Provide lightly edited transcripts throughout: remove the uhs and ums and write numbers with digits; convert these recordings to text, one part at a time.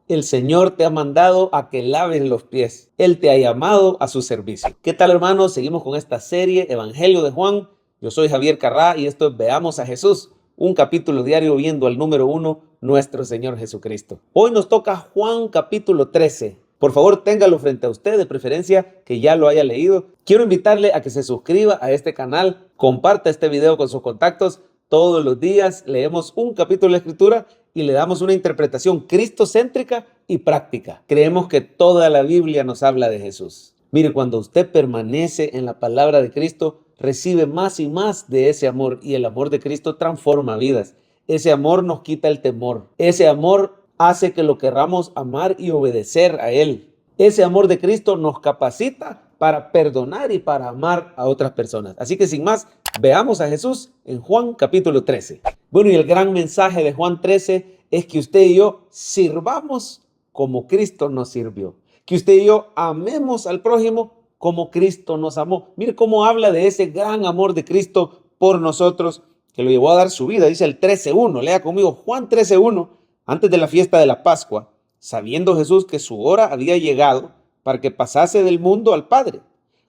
El Señor te ha mandado a que laves los pies. Él te ha llamado a su servicio. ¿Qué tal, hermanos? Seguimos con esta serie Evangelio de Juan. Yo soy Javier Carrá y esto es Veamos a Jesús, un capítulo diario viendo al número 1, nuestro Señor Jesucristo. Hoy nos toca Juan capítulo 13. Por favor, téngalo frente a usted, de preferencia que ya lo haya leído. Quiero invitarle a que se suscriba a este canal, comparta este video con sus contactos. Todos los días leemos un capítulo de la Escritura y le damos una interpretación cristocéntrica y práctica. Creemos que toda la Biblia nos habla de Jesús. Mire, cuando usted permanece en la palabra de Cristo, recibe más y más de ese amor, y el amor de Cristo transforma vidas. Ese amor nos quita el temor. Ese amor hace que lo querramos amar y obedecer a Él. Ese amor de Cristo nos capacita para perdonar y para amar a otras personas. Así que sin más, veamos a Jesús en Juan capítulo 13. Bueno, y el gran mensaje de Juan 13 es que usted y yo sirvamos como Cristo nos sirvió. Que usted y yo amemos al prójimo como Cristo nos amó. Mire cómo habla de ese gran amor de Cristo por nosotros, que lo llevó a dar su vida. Dice el 13:1, lea conmigo, Juan 13:1, antes de la fiesta de la Pascua, sabiendo Jesús que su hora había llegado para que pasase del mundo al Padre.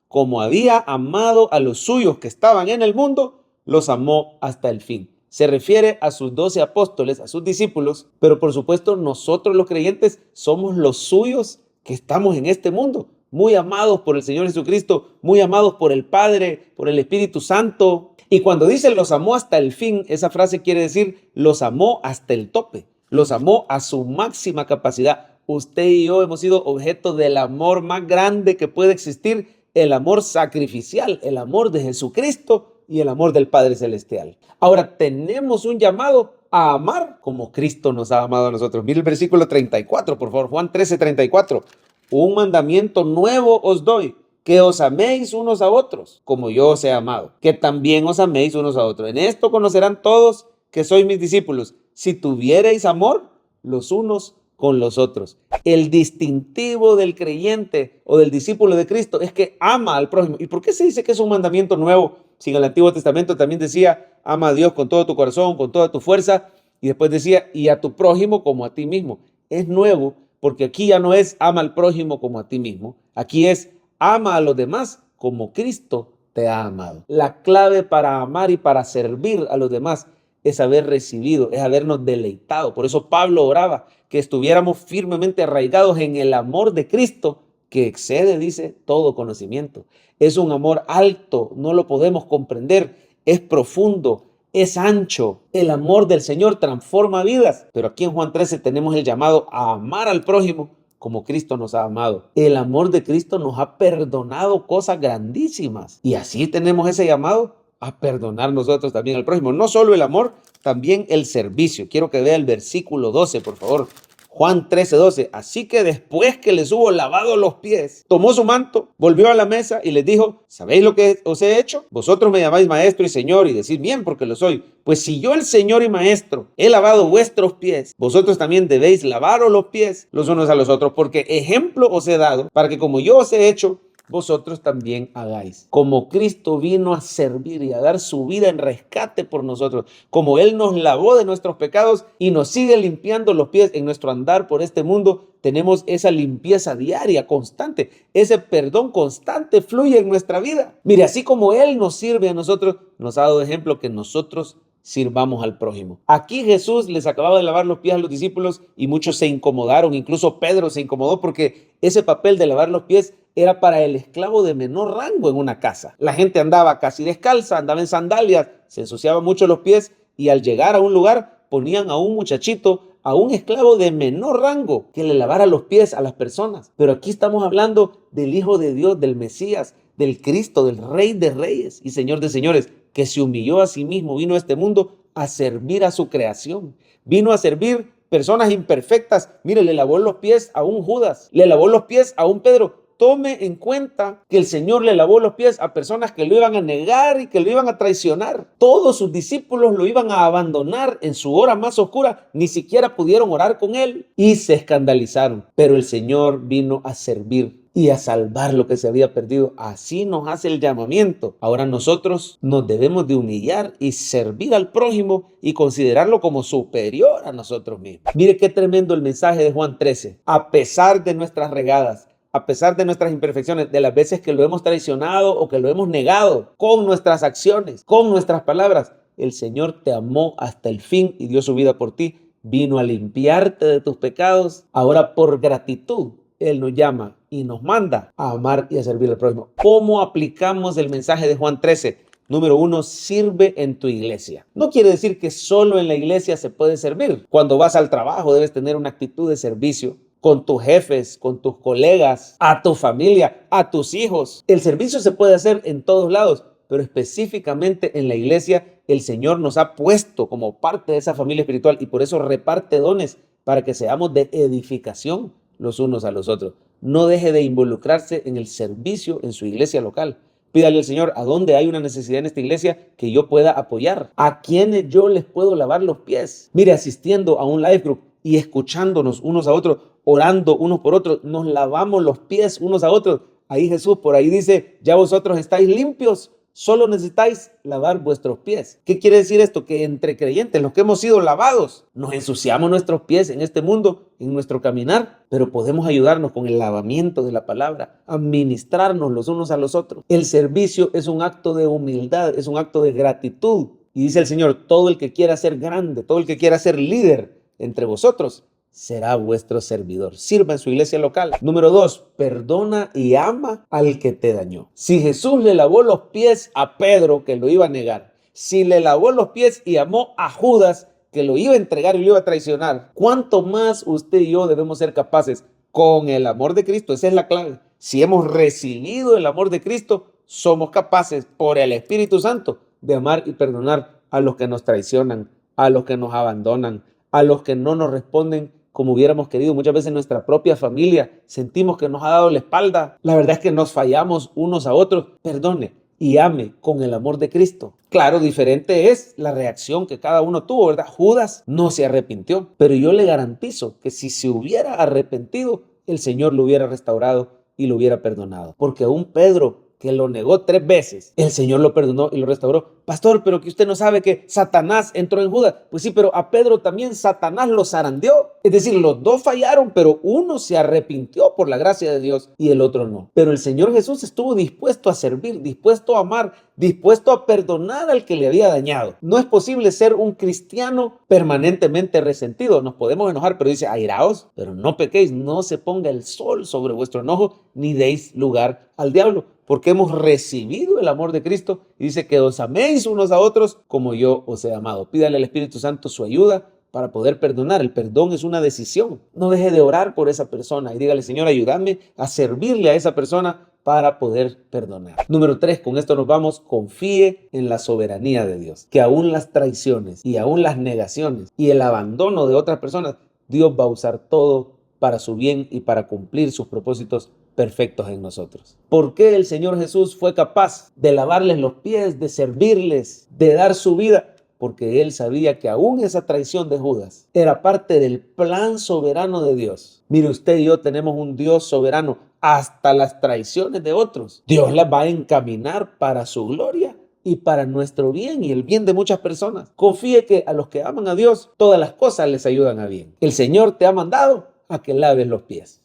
Como había amado a los suyos que estaban en el mundo, los amó hasta el fin. Se refiere a sus 12 apóstoles, a sus discípulos, pero por supuesto nosotros los creyentes somos los suyos que estamos en este mundo, muy amados por el Señor Jesucristo, muy amados por el Padre, por el Espíritu Santo. Y cuando dice los amó hasta el fin, esa frase quiere decir los amó hasta el tope, los amó a su máxima capacidad. Usted y yo hemos sido objeto del amor más grande que puede existir, el amor sacrificial, el amor de Jesucristo y el amor del Padre Celestial. Ahora tenemos un llamado a amar como Cristo nos ha amado a nosotros. Mire el versículo 34, por favor, Juan 13:34. Un mandamiento nuevo os doy, que os améis unos a otros, como yo os he amado, que también os améis unos a otros. En esto conocerán todos que sois mis discípulos, si tuviereis amor los unos con los otros. El distintivo del creyente o del discípulo de Cristo es que ama al prójimo. ¿Y por qué se dice que es un mandamiento nuevo? Si en el Antiguo Testamento también decía, ama a Dios con todo tu corazón, con toda tu fuerza, y después decía, y a tu prójimo como a ti mismo. Es nuevo porque aquí ya no es ama al prójimo como a ti mismo, aquí es ama a los demás como Cristo te ha amado. La clave para amar y para servir a los demás es haber recibido, es habernos deleitado. Por eso Pablo oraba que estuviéramos firmemente arraigados en el amor de Cristo, que excede, dice, todo conocimiento. Es un amor alto, no lo podemos comprender, es profundo, es ancho. El amor del Señor transforma vidas. Pero aquí en Juan 13 tenemos el llamado a amar al prójimo como Cristo nos ha amado. El amor de Cristo nos ha perdonado cosas grandísimas. Y así tenemos ese llamado a perdonar nosotros también al prójimo. No solo el amor, también el servicio. Quiero que vea el versículo 12, por favor. Juan 13:12. Así que después que les hubo lavado los pies, tomó su manto, volvió a la mesa y les dijo, ¿sabéis lo que os he hecho? Vosotros me llamáis maestro y señor y decís bien porque lo soy. Pues si yo, el señor y maestro, he lavado vuestros pies, vosotros también debéis lavaros los pies los unos a los otros, porque ejemplo os he dado para que como yo os he hecho, vosotros también hagáis. Como Cristo vino a servir y a dar su vida en rescate por nosotros, como Él nos lavó de nuestros pecados y nos sigue limpiando los pies en nuestro andar por este mundo, tenemos esa limpieza diaria, constante, ese perdón constante fluye en nuestra vida. Mire, así como Él nos sirve a nosotros, nos ha dado ejemplo que nosotros sirvamos al prójimo. Aquí Jesús les acababa de lavar los pies a los discípulos y muchos se incomodaron, incluso Pedro se incomodó porque ese papel de lavar los pies era para el esclavo de menor rango en una casa. La gente andaba casi descalza, andaba en sandalias, se ensuciaban mucho los pies y al llegar a un lugar ponían a un muchachito, a un esclavo de menor rango que le lavara los pies a las personas. Pero aquí estamos hablando del Hijo de Dios, del Mesías, del Cristo, del Rey de Reyes y Señor de Señores, que se humilló a sí mismo, vino a este mundo a servir a su creación, vino a servir personas imperfectas. Mire, le lavó los pies a un Judas, le lavó los pies a un Pedro. Tome en cuenta que el Señor le lavó los pies a personas que lo iban a negar y que lo iban a traicionar. Todos sus discípulos lo iban a abandonar en su hora más oscura. Ni siquiera pudieron orar con él y se escandalizaron. Pero el Señor vino a servir y a salvar lo que se había perdido. Así nos hace el llamamiento. Ahora nosotros nos debemos de humillar y servir al prójimo y considerarlo como superior a nosotros mismos. Mire qué tremendo el mensaje de Juan 13. A pesar de nuestras regadas, a pesar de nuestras imperfecciones, de las veces que lo hemos traicionado o que lo hemos negado con nuestras acciones, con nuestras palabras, el Señor te amó hasta el fin y dio su vida por ti. Vino a limpiarte de tus pecados. Ahora, por gratitud, Él nos llama y nos manda a amar y a servir al prójimo. ¿Cómo aplicamos el mensaje de Juan 13? Número 1, sirve en tu iglesia. No quiere decir que solo en la iglesia se puede servir. Cuando vas al trabajo debes tener una actitud de servicio con tus jefes, con tus colegas, a tu familia, a tus hijos. El servicio se puede hacer en todos lados, pero específicamente en la iglesia el Señor nos ha puesto como parte de esa familia espiritual y por eso reparte dones para que seamos de edificación los unos a los otros. No deje de involucrarse en el servicio en su iglesia local. Pídale al Señor a dónde hay una necesidad en esta iglesia que yo pueda apoyar, a quienes yo les puedo lavar los pies. Mire, asistiendo a un life group y escuchándonos unos a otros, orando unos por otros, nos lavamos los pies unos a otros. Ahí Jesús por ahí dice, ya vosotros estáis limpios, solo necesitáis lavar vuestros pies. ¿Qué quiere decir esto? Que entre creyentes, los que hemos sido lavados, nos ensuciamos nuestros pies en este mundo, en nuestro caminar, pero podemos ayudarnos con el lavamiento de la palabra, a ministrarnos los unos a los otros. El servicio es un acto de humildad, es un acto de gratitud. Y dice el Señor, todo el que quiera ser grande, todo el que quiera ser líder entre vosotros, será vuestro servidor. Sirva en su iglesia local. Número 2, perdona y ama al que te dañó. Si Jesús le lavó los pies a Pedro, que lo iba a negar, si le lavó los pies y amó a Judas, que lo iba a entregar y lo iba a traicionar, ¿cuánto más usted y yo debemos ser capaces con el amor de Cristo? Esa es la clave. Si hemos recibido el amor de Cristo, somos capaces por el Espíritu Santo de amar y perdonar a los que nos traicionan, a los que nos abandonan, a los que no nos responden como hubiéramos querido. Muchas veces nuestra propia familia sentimos que nos ha dado la espalda. La verdad es que nos fallamos unos a otros. Perdone y ame con el amor de Cristo. Claro, diferente es la reacción que cada uno tuvo, ¿verdad? Judas no se arrepintió, pero yo le garantizo que si se hubiera arrepentido, el Señor lo hubiera restaurado y lo hubiera perdonado. Porque aún Pedro, que lo negó 3 veces, el Señor lo perdonó y lo restauró. Pastor, pero que usted no sabe que Satanás entró en Judas. Pues sí, pero a Pedro también Satanás lo zarandeó. Es decir, los dos fallaron, pero uno se arrepintió por la gracia de Dios y el otro no. Pero el Señor Jesús estuvo dispuesto a servir, dispuesto a amar, dispuesto a perdonar al que le había dañado. No es posible ser un cristiano permanentemente resentido. Nos podemos enojar, pero dice, airaos, pero no pequéis, no se ponga el sol sobre vuestro enojo, ni deis lugar al diablo. Porque hemos recibido el amor de Cristo y dice que os améis unos a otros como yo os he amado. Pídale al Espíritu Santo su ayuda para poder perdonar. El perdón es una decisión. No deje de orar por esa persona y dígale, Señor, ayúdame a servirle a esa persona para poder perdonar. Número 3, con esto nos vamos, confíe en la soberanía de Dios. Que aún las traiciones y aún las negaciones y el abandono de otras personas, Dios va a usar todo para su bien y para cumplir sus propósitos perfectos en nosotros. ¿Por qué el Señor Jesús fue capaz de lavarles los pies, de servirles, de dar su vida? Porque Él sabía que aún esa traición de Judas era parte del plan soberano de Dios. Mire, usted y yo tenemos un Dios soberano. Hasta las traiciones de otros, Dios las va a encaminar para su gloria y para nuestro bien y el bien de muchas personas. Confíe que a los que aman a Dios, todas las cosas les ayudan a bien. El Señor te ha mandado a que laves los pies.